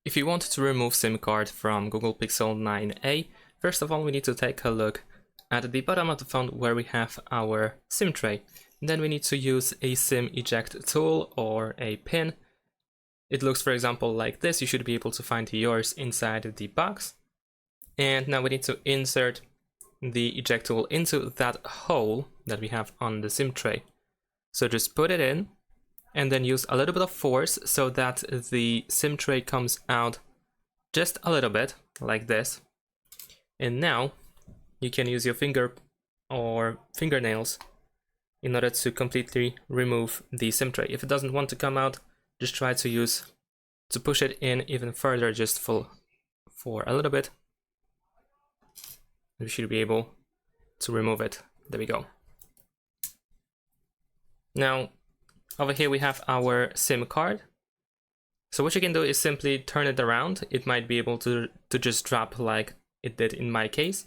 If you want to remove SIM card from Google Pixel 9a, first of all we need to take a look at the bottom of the phone where we have our SIM tray. Then we need to use a SIM eject tool or a pin. It looks, for example, like this. You should be able to find yours inside the box. And now we need to insert the eject tool into that hole that we have on the SIM tray. So just put it in and then use a little bit of force so that the SIM tray comes out just a little bit like this. And now you can use your finger or fingernails in order to completely remove the SIM tray. If it doesn't want to come out, just try to push it in even further, just for a little bit. We should be able to remove it. There we go. Now, over here we have our SIM card. So what you can do is simply turn it around. It might be able to just drop like it did in my case.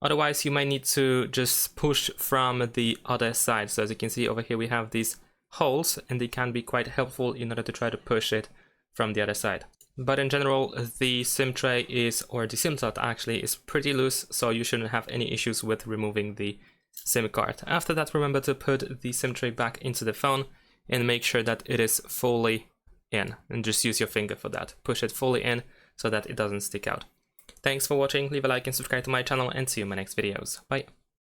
Otherwise, you might need to just push from the other side. So as you can see over here, we have these holes and they can be quite helpful in order to try to push it from the other side. But in general, the SIM tray or the SIM slot actually is pretty loose, so you shouldn't have any issues with removing the SIM card. After that, remember to put the SIM tray back into the phone and make sure that it is fully in, and just use your finger for that. Push it fully in so that it doesn't stick out. Thanks for watching, leave a like and subscribe to my channel, and see you in my next videos. Bye!